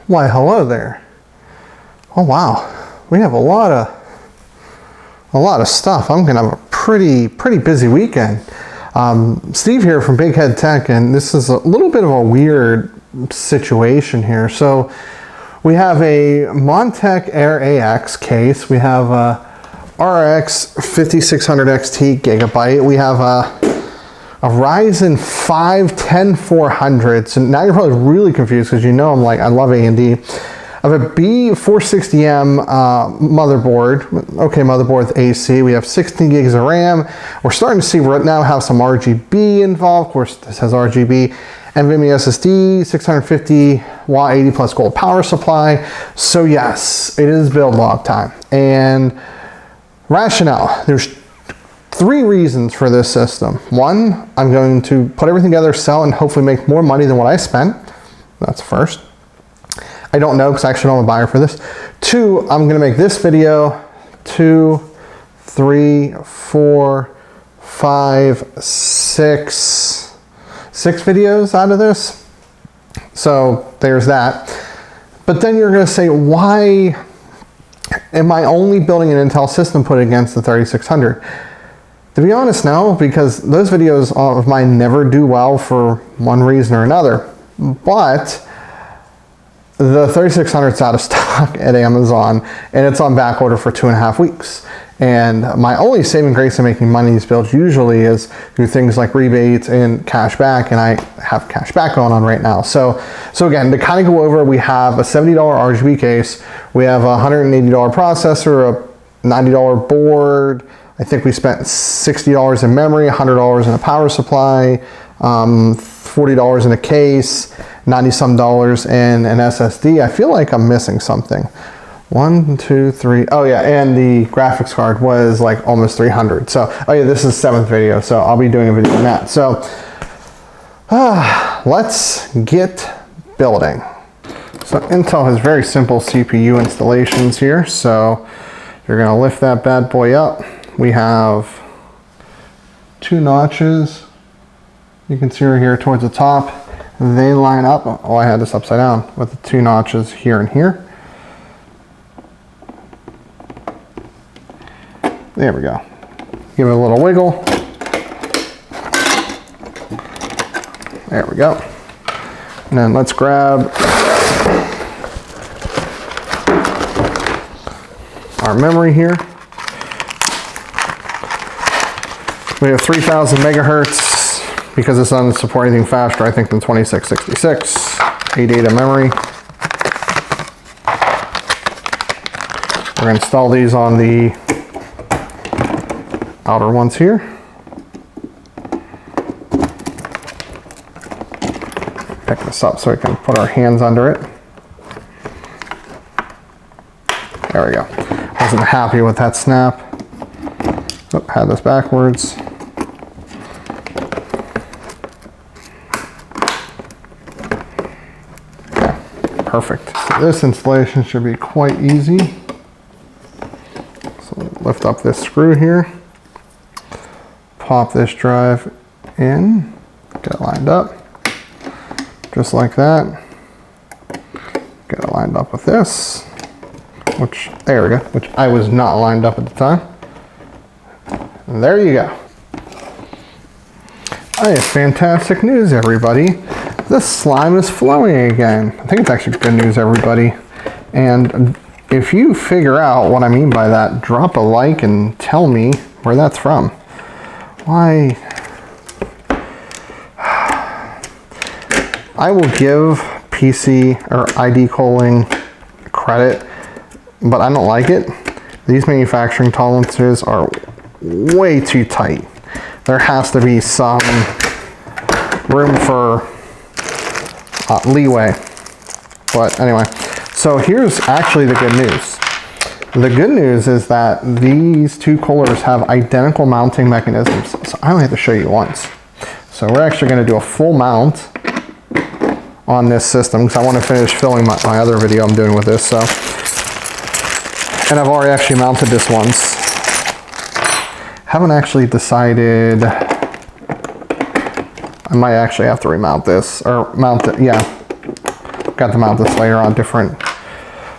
Why, hello there. Oh wow, we have a lot of stuff. I'm gonna have a pretty busy weekend. Steve here from Big Head Tech, and this is a little bit of a weird situation here. So we have a Montech Air AX case. We have a RX 5600 XT gigabyte. We have a Ryzen 5 10400. So now you're probably really confused because you know I love AMD. I have a B460M motherboard. Okay, motherboard with AC. We have 16 gigs of RAM. We're starting to see right now have some RGB involved. Of course, this has RGB. NVMe SSD, 650 watt, 80 plus gold power supply. So yes, it is build log time. And rationale, there's 3 reasons for this system. 1, I'm going to put everything together, sell, and hopefully make more money than what I spent. That's first. I don't know because I actually don't have a buyer for this. 2, I'm going to make this video. 2, 3, 4, 5, 6 videos out of this. So there's that. But then you're going to say, why am I only building an Intel system put against the 3600? To be honest, no, because those videos of mine never do well for one reason or another. But the 3600 is out of stock at Amazon, and it's on back order for 2.5 weeks. And my only saving grace in making money in these builds usually is through things like rebates and cash back, and I have cash back going on right now. So again, to kind of go over, we have a $70 RGB case, we have a $180 processor, a $90 board. I think we spent $60 in memory, $100 in a power supply, $40 in a case, $90-some in an SSD. I feel like I'm missing something. 1, 2, 3. Oh yeah, and the graphics card was like almost 300. So, oh yeah, this is the 7th video, so I'll be doing a video on that. So, let's get building. So Intel has very simple CPU installations here. So you're gonna lift that bad boy up. We have 2 notches. You can see right here towards the top. They line up. Oh, I had this upside down with the 2 notches here and here. There we go. Give it a little wiggle. There we go. And then let's grab our memory here. We have 3000 megahertz because this doesn't support anything faster, I think, than 2666. ADATA memory. We're going to install these on the outer ones here. Pick this up so we can put our hands under it. There we go. Wasn't happy with that snap. Oh, had this backwards. Okay, perfect. So this installation should be quite easy. So lift up this screw here. Pop this drive in, get it lined up, just like that. Get it lined up with this, which, there we go, which I was not lined up at the time. And there you go. I have fantastic news, everybody. The slime is flowing again. I think it's actually good news, everybody. And if you figure out what I mean by that, drop a like and tell me where that's from. Why? I will give PC or ID Cooling credit, but I don't like it. These manufacturing tolerances are way too tight. There has to be some room for leeway. But anyway, so here's actually the good news. The good news is that these 2 coolers have identical mounting mechanisms. So I only have to show you once. So we're actually going to do a full mount on this system because I want to finish filming my other video I'm doing with this. So, and I've already actually mounted this once. Haven't actually decided. I might actually have to remount this or mount it. Yeah, got to mount this layer on a different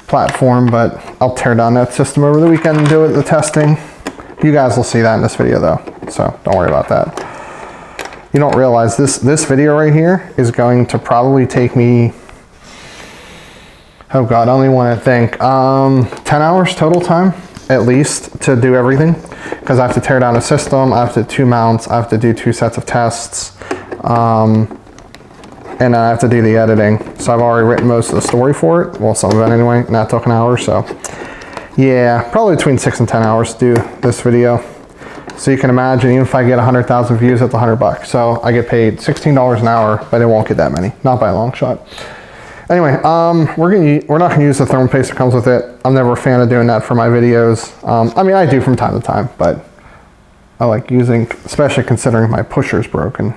platform, but I'll tear down that system over the weekend and do the testing. You guys will see that in this video though, so don't worry about that. You don't realize this video right here is going to probably take me, oh God, I only want to think, 10 hours total time, at least, to do everything. Because I have to tear down a system, I have to do 2 mounts, I have to do 2 sets of tests, and then I have to do the editing. So I've already written most of the story for it, well, some of it anyway, and that took an hour, so. Yeah, probably between 6 and 10 hours to do this video. So you can imagine, even if I get 100,000 views, that's $100. So I get paid $16 an hour, but it won't get that many, not by a long shot. Anyway, we're not gonna use the thermal paste that comes with it. I'm never a fan of doing that for my videos. I mean, I do from time to time, but I like using, especially considering my pusher's broken.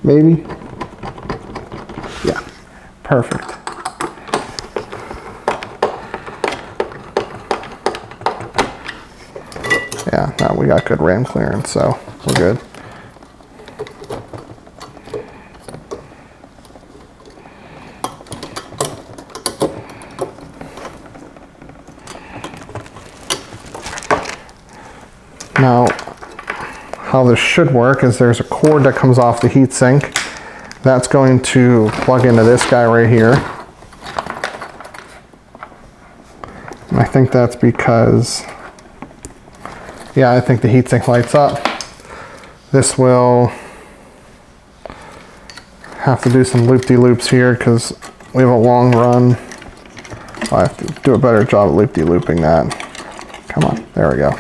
Maybe? Yeah, perfect. Yeah, now we got good RAM clearance, so we're good. Now, how this should work is there's a cord that comes off the heatsink. That's going to plug into this guy right here. And I think that's because, yeah, I think the heatsink lights up. This will have to do some loop-de-loops here because we have a long run. I have to do a better job of loop-de-looping that. Come on, there we go.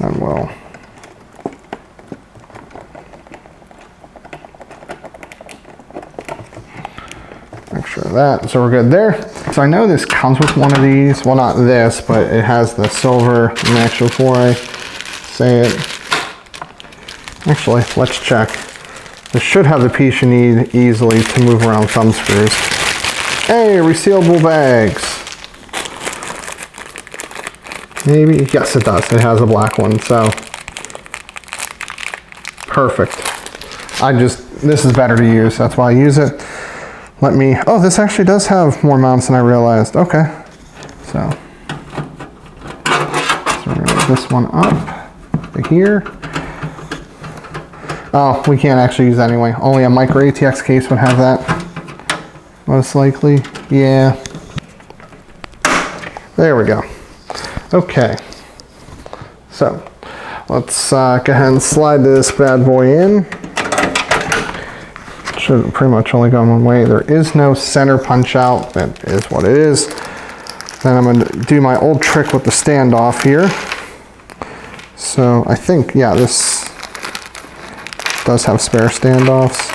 And we'll make sure of that. So we're good there. So I know this comes with one of these. Well, not this, but it has the silver. And actually, before I say it, actually, let's check. This should have the piece you need easily to move around thumb screws. Hey, resealable bags. Maybe, yes it does. It has a black one, so perfect. This is better to use. That's why I use it. Oh, this actually does have more mounts than I realized. Okay, so we're gonna move this one up to here. Oh, we can't actually use that anyway. Only a micro ATX case would have that, most likely. Yeah. There we go. Okay. So let's go ahead and slide this bad boy in. Should pretty much only go one way. There is no center punch out. That is what it is. Then I'm going to do my old trick with the standoff here. So I think, yeah, this does have spare standoffs.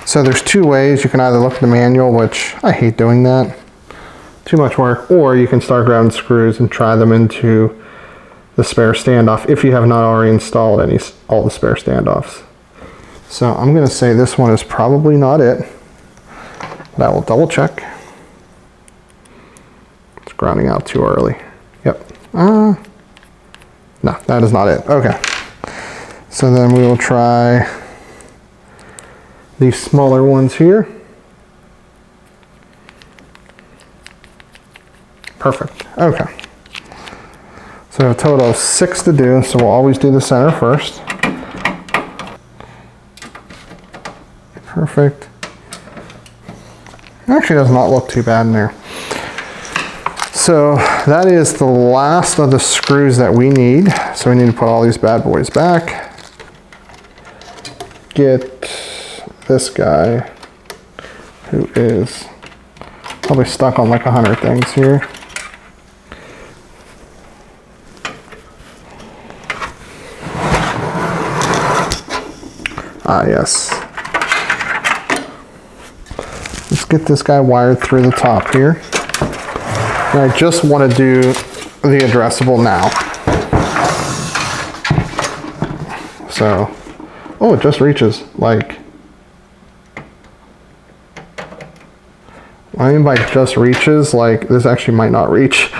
So there's 2 ways. You can either look at the manual, which I hate doing that. Too much work. Or you can start grabbing screws and try them into the spare standoff if you have not already installed all the spare standoffs. So I'm going to say this one is probably not it, but I will double check. It's grounding out too early. Yep. No, that is not it. Okay. So then we will try these smaller ones here. Perfect. Okay. So a total of 6 to do, so we'll always do the center first. Perfect. Actually does not look too bad in there. So that is the last of the screws that we need. So we need to put all these bad boys back. Get this guy, who is probably stuck on like 100 things here. Ah, yes. Let's get this guy wired through the top here. And I just want to do the addressable now. So, oh, it just reaches, like, I mean by just reaches, like, this actually might not reach.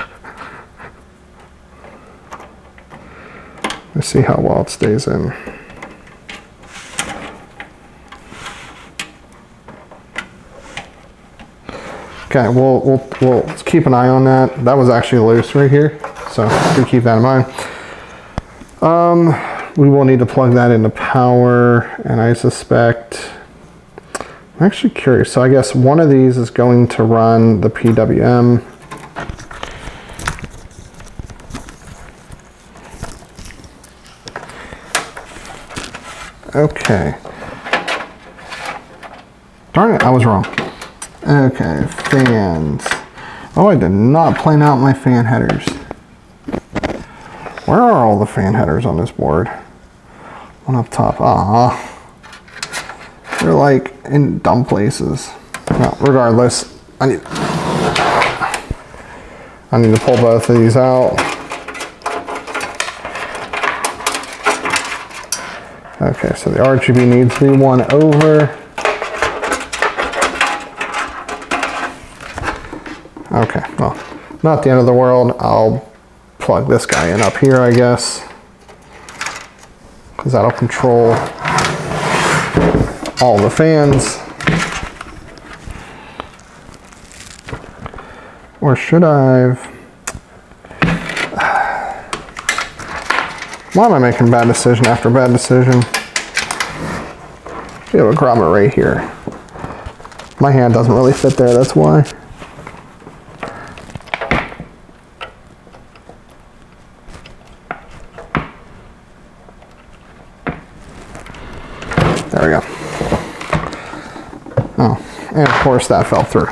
There's See how well it stays in. Okay, we'll keep an eye on that. That was actually loose right here, so do keep that in mind. We will need to plug that into power, and I suspect, I'm actually curious. So I guess one of these is going to run the PWM. Okay. Darn it, I was wrong. Okay, fans. Oh, I did not plan out my fan headers. Where are all the fan headers on this board? One up top. Ah, they're like in dumb places. Well, regardless, I need to pull both of these out. Okay, so the RGB needs to be one over. Okay, well, not the end of the world. I'll plug this guy in up here, I guess, because that'll control all the fans. Or should I? Why am I making bad decision after bad decision? We have a grommet right here. My hand doesn't really fit there, that's why. There we go. Oh, and of course that fell through.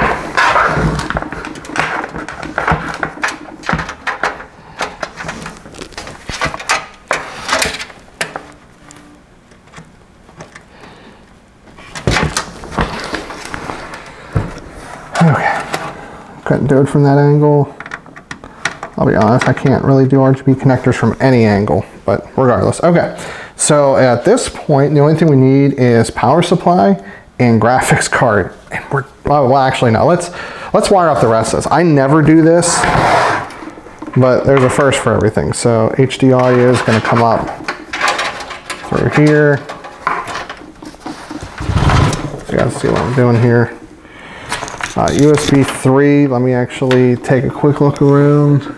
Okay, couldn't do it from that angle. I'll be honest, I can't really do RGB connectors from any angle, but regardless. Okay, so at this point, the only thing we need is power supply and graphics card. And well, actually no, let's wire up the rest of this. I never do this, but there's a first for everything. So HD audio is gonna come up through here. So you guys see what I'm doing here. USB 3, let me actually take a quick look around.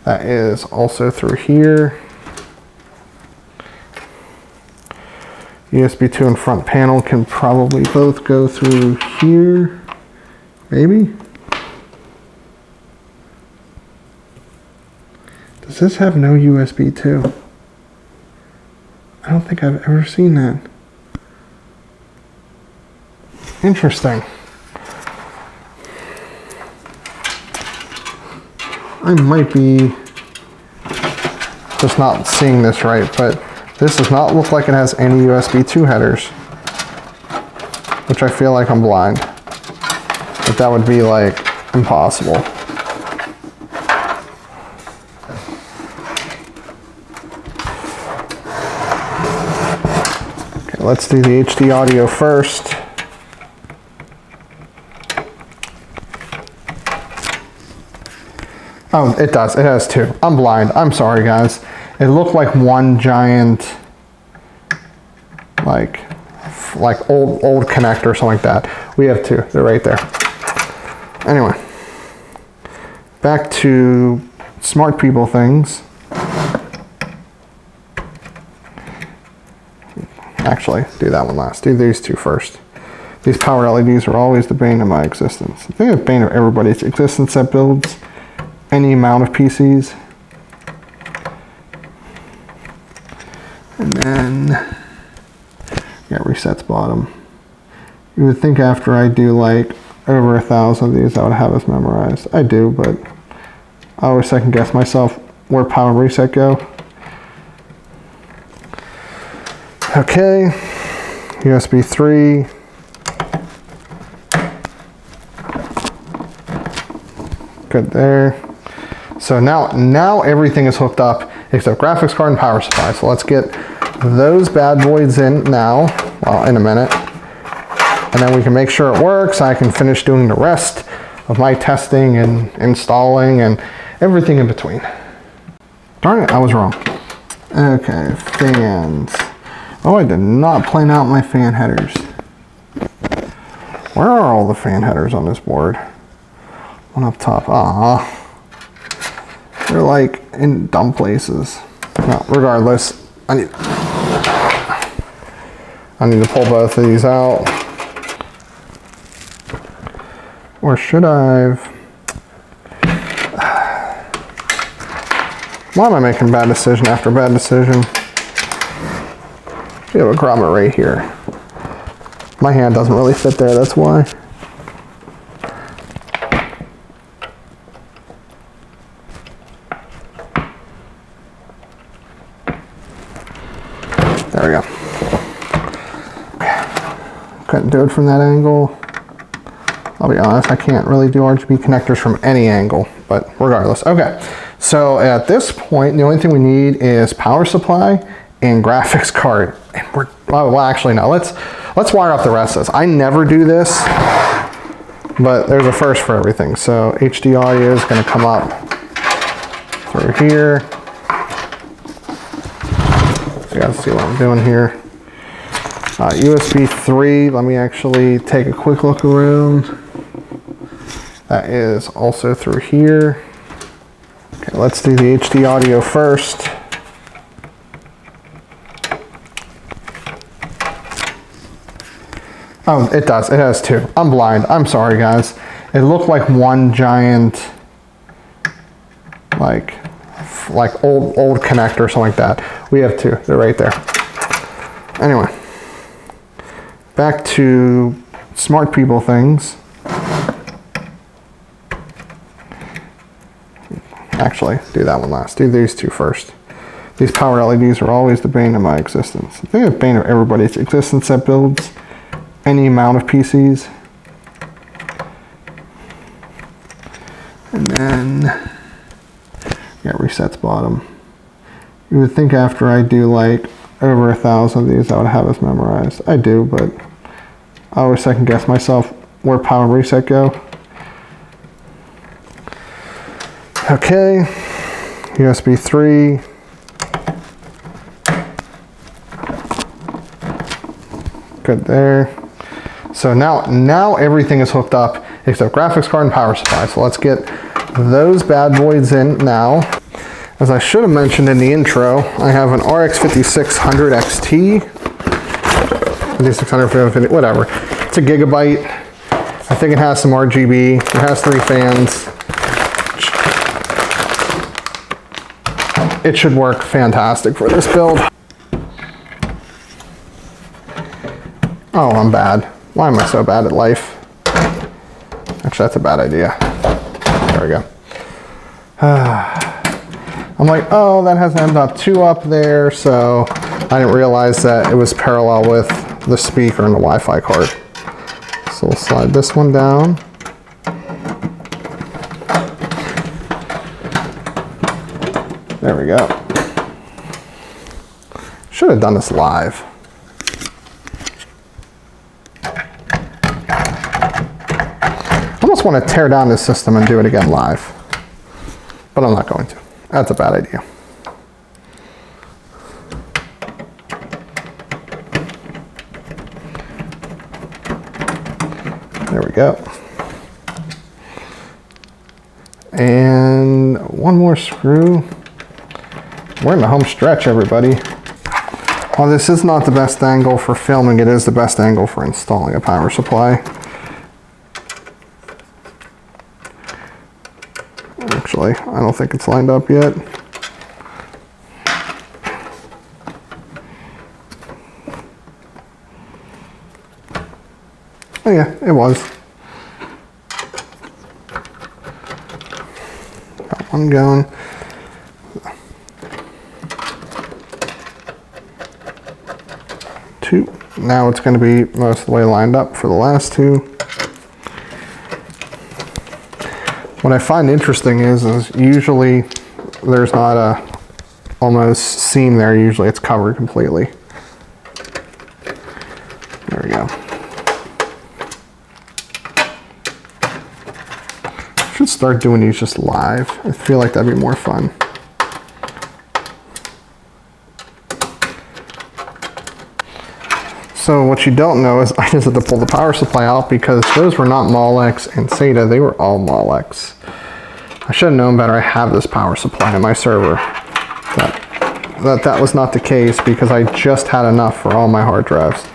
That is also through here. USB 2 and front panel can probably both go through here, maybe? Does this have no USB 2? I don't think I've ever seen that. Interesting. I might be just not seeing this right, but this does not look like it has any USB 2 headers, which I feel like I'm blind, but that would be like impossible. Okay, let's do the HD audio first. Oh, it does. It has two. I'm blind. I'm sorry, guys. It looked like one giant, like old connector or something like that. We have two. They're right there. Anyway, back to smart people things. Actually, do that one last. Do these two first. These power LEDs are always the bane of my existence. I think it's the bane of everybody's existence that builds any amount of PCs. And then, yeah, resets bottom. You would think after I do like over 1,000 of these, I would have this memorized. I do, but I always second guess myself where power and reset go. Okay, USB 3. Good there. So now everything is hooked up except graphics card and power supply. So let's get those bad boys in now, well, in a minute. And then we can make sure it works. I can finish doing the rest of my testing and installing and everything in between. Darn it, I was wrong. Okay, fans. Oh, I did not plan out my fan headers. Where are all the fan headers on this board? One up top. Ah, they're like in dumb places. Well, regardless, I need to pull both of these out. Or should I? Why am I making bad decision after bad decision? We have a grommet right here. My hand doesn't really fit there, that's why. There we go. Okay. Couldn't do it from that angle. I'll be honest, I can't really do RGB connectors from any angle, but regardless. Okay, so at this point, the only thing we need is power supply and graphics card. And well, actually, no, let's wire up the rest of this. I never do this, but there's a first for everything. So HD audio is gonna come up through here. So you guys see what I'm doing here. USB 3, let me actually take a quick look around. That is also through here. Okay, let's do the HD audio first. Oh, it does, it has two. I'm blind, I'm sorry guys. It looked like one giant, like old connector or something like that. We have two, they're right there. Anyway, back to smart people things. Actually, do that one last. Do these two first. These power LEDs are always the bane of my existence. I think it's the bane of everybody's existence that builds any amount of PCs. And then, yeah, resets bottom. You would think after I do like over 1,000 of these, I would have this memorized. I do, but I always second guess myself where power reset go. Okay, USB 3. Good there. So now everything is hooked up except graphics card and power supply. So let's get those bad boys in now. As I should have mentioned in the intro, I have an RX 5600 XT. 5600, whatever. It's a gigabyte. I think it has some RGB. It has 3 fans. It should work fantastic for this build. Oh, I'm bad. Why am I so bad at life? Actually, that's a bad idea. There we go. I'm like, oh, that has an M.2 up there, so I didn't realize that it was parallel with the speaker and the Wi-Fi card. So we'll slide this one down. There we go. Should have done this live. I almost want to tear down this system and do it again live, but I'm not going to. That's a bad idea. There we go. And one more screw. We're in the home stretch, everybody. While this is not the best angle for filming, it is the best angle for installing a power supply. Actually, I don't think it's lined up yet. Oh yeah, it was. Got one going. Two. Now it's going to be most of the way lined up for the last two. What I find interesting is usually there's not a almost seam there. Usually it's covered completely. There we go. Should start doing these just live. I feel like that'd be more fun. So what you don't know is I just had to pull the power supply out because those were not Molex and SATA, they were all Molex. I should have known better. I have this power supply in my server. That was not the case because I just had enough for all my hard drives.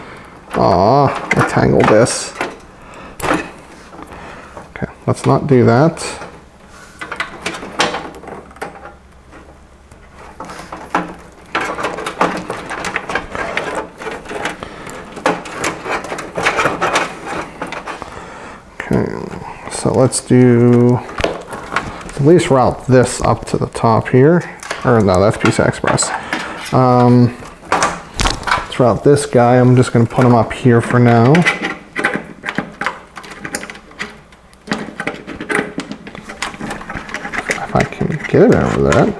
Aw, I tangled this. Okay, let's not do that. Okay, so let's do, at least route this up to the top here. Or no, that's PCI Express. Let's route this guy. I'm just going to put him up here for now. If I can get it over there.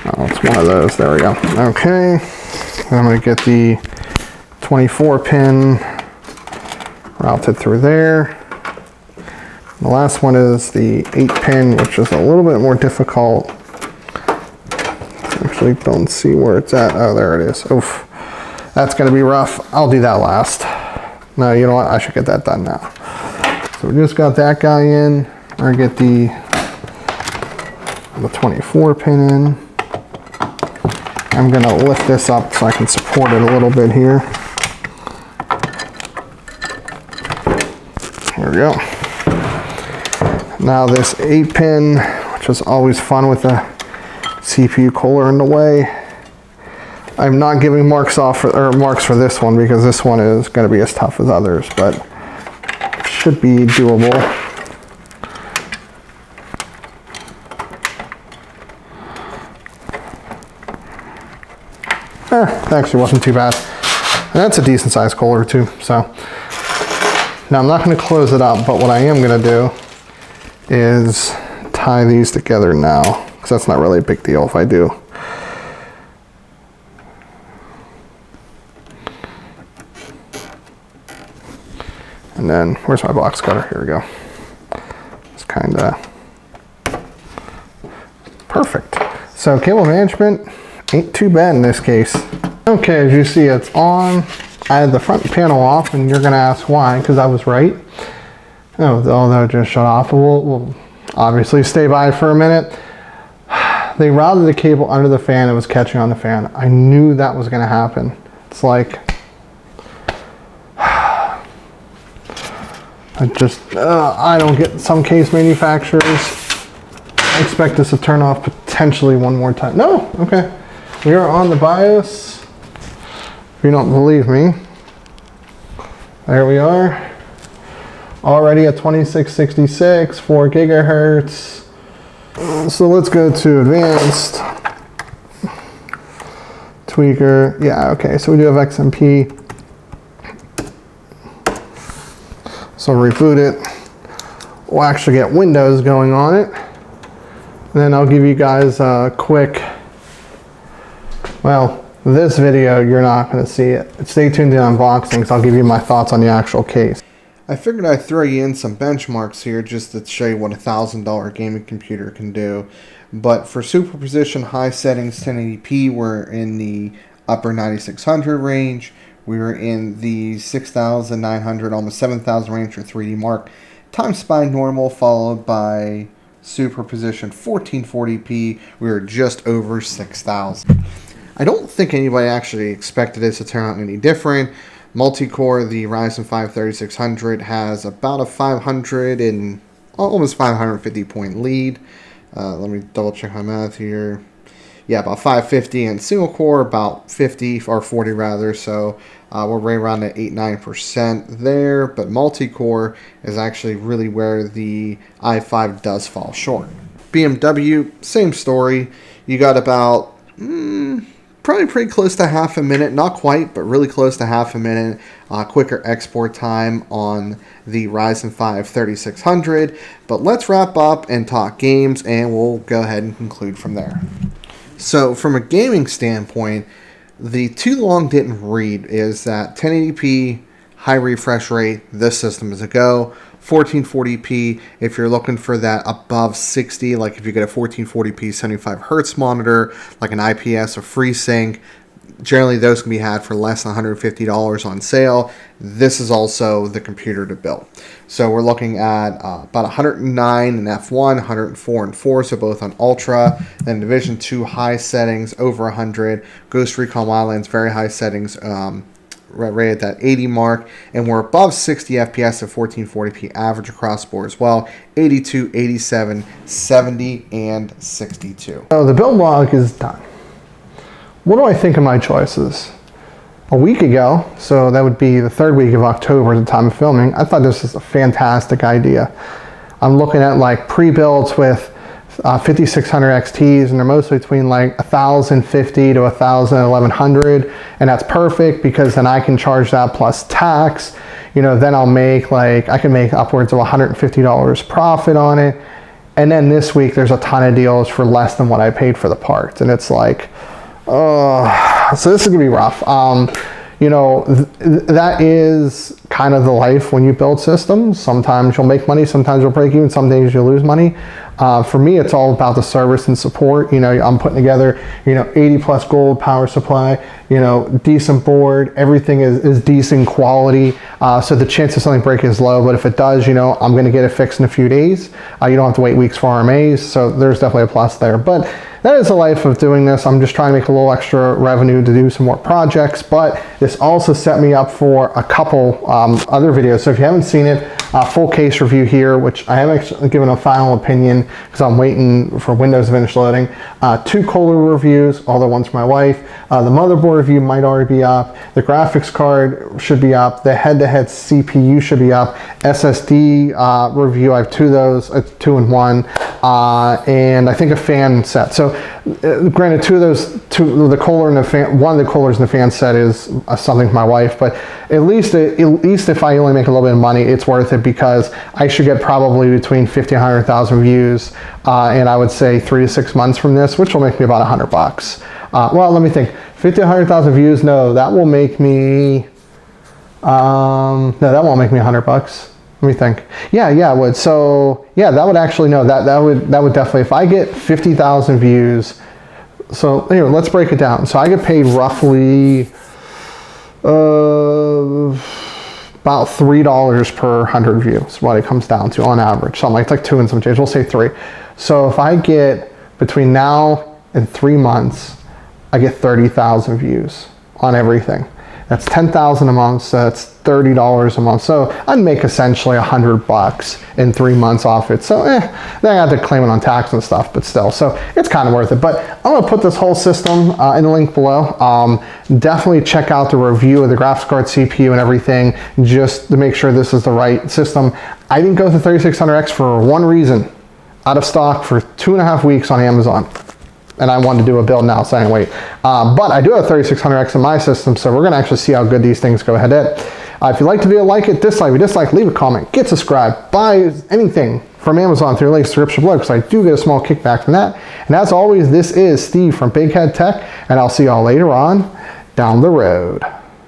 Oh, it's one of those. There we go. Okay. Then I'm going to get the 24 pin routed through there. The last one is the 8 pin, which is a little bit more difficult. Actually, don't see where it's at. Oh, there it is. Oof. That's going to be rough. I'll do that last. No, you know what? I should get that done now. So we just got that guy in. Or get the 24 pin in. I'm going to lift this up so I can support it a little bit here. Here we go. Now this 8 pin, which is always fun with the CPU cooler in the way. I'm not giving marks for this one because this one is going to be as tough as others, but it should be doable. It actually wasn't too bad. And that's a decent sized cooler too. So now I'm not going to close it up, but what I am going to do is tie these together now, because that's not really a big deal if I do. And then, where's my box cutter? Here we go. It's kind of perfect. So cable management ain't too bad in this case. Okay, as you see, it's on. I had the front panel off, and you're gonna ask why, because I was right. Oh, that just shut off. We'll obviously stay by for a minute. They routed the cable under the fan. It was catching on the fan. I knew that was going to happen. It's like, I don't get some case manufacturers. I expect this to turn off potentially one more time. No, okay. We are on the BIOS. If you don't believe me, there we are. Already at 2666, 4 gigahertz. So let's go to advanced. Tweaker. Yeah, okay, so we do have XMP. So reboot it. We'll actually get Windows going on it. And then I'll give you guys a quick, well, this video, you're not going to see it. Stay tuned to the unboxings. I'll give you my thoughts on the actual case. I figured I'd throw you in some benchmarks here just to show you what a $1,000 gaming computer can do. But for super precision, high settings, 1080p, we're in the upper 9600 range. We were in the 6900, almost 7000 range for 3D Mark. Time spine normal, followed by super precision 1440p. We were just over 6000. I don't think anybody actually expected this to turn out any different. Multi-core, the Ryzen 5 3600 has about a 500 and almost 550 point lead. Let me double check my math here. Yeah, about 550, and single core about 50 or 40 rather. So we're right around at 8-9% there. But multi-core is actually really where the i5 does fall short. BMW, same story. You got about probably pretty close to half a minute, not quite, but really close to half a minute quicker export time on the Ryzen 5 3600. But let's wrap up and talk games, and we'll go ahead and conclude from there. So from a gaming standpoint, the too long didn't read is that 1080p, high refresh rate, this system is a go. 1440p if you're looking for that above 60, like if you get a 1440p 75 hertz monitor, like an IPS or FreeSync. Generally, those can be had for less than $150 on sale. This is also the computer to build. So we're looking at about 109 in F1, 104 in 4, so both on Ultra. Then Division 2 high settings, over 100. Ghost Recon Wildlands, very high settings, right at that 80 mark. And we're above 60 FPS at 1440p average across the board as well. 82, 87, 70, and 62. So the build log is done. What do I think of my choices? A week ago, so that would be the 3rd week of October at the time of filming, I thought this was a fantastic idea. I'm looking at like pre-builds with 5600 XTs, and they're mostly between like 1050 to 1100, and that's perfect because then I can charge that plus tax. You know, then I'll make like, I can make upwards of $150 profit on it. And then this week there's a ton of deals for less than what I paid for the parts, and it's like, so this is gonna be rough. You know, that is kind of the life when you build systems. Sometimes you'll make money, sometimes you'll break even, some days you'll lose money. For me, it's all about the service and support. You know, I'm putting together, you know, 80 plus gold power supply, you know, decent board, everything is decent quality. So the chance of something breaking is low, but if it does, you know, I'm gonna get it fixed in a few days. You don't have to wait weeks for RMAs, so there's definitely a plus there. But that is the life of doing this. I'm just trying to make a little extra revenue to do some more projects, but this also set me up for a couple other videos. So if you haven't seen it, full case review here, which I haven't actually given a final opinion because I'm waiting for Windows to finish loading. 2 cooler reviews, all the ones for my wife. The motherboard review might already be up. The graphics card should be up. The head-to-head CPU should be up. SSD review, I have 2 of those, 2 in 1. And I think a fan set. So granted, 2 of those, the cooler and the fan, one of the coolers and the fan set is something for my wife, but at least if I only make a little bit of money, it's worth it because I should get probably between 50 and 100,000 views, and I would say 3 to 6 months from this, which will make me about $100. Well, let me think. 50 to 100,000 views, no, that will make me, no, that won't make me $100. Let me think. Yeah, it would. So yeah, that would actually, no, that would definitely, if I get 50,000 views, so anyway, let's break it down. So I get paid roughly about $3 per 100 views, what it comes down to on average. So it's like 2 and some change, we'll say 3. So if I get between now and 3 months, I get 30,000 views on everything. That's 10,000 a month, so that's $30 a month. So I'd make essentially $100 in 3 months off it. So then I have to claim it on tax and stuff, but still, so it's kind of worth it. But I'm gonna put this whole system in the link below. Definitely check out the review of the graphics card, CPU, and everything, just to make sure this is the right system. I didn't go with the 3600X for one reason: out of stock for 2.5 weeks on Amazon. And I wanted to do a build now, so anyway. But I do have 3600X in my system, so we're gonna actually see how good these things go ahead at. If you like the video, like it, dislike. If you dislike, leave a comment, get subscribed, buy anything from Amazon through the link description below, because I do get a small kickback from that. And as always, this is Steve from Big Head Tech, and I'll see y'all later on down the road.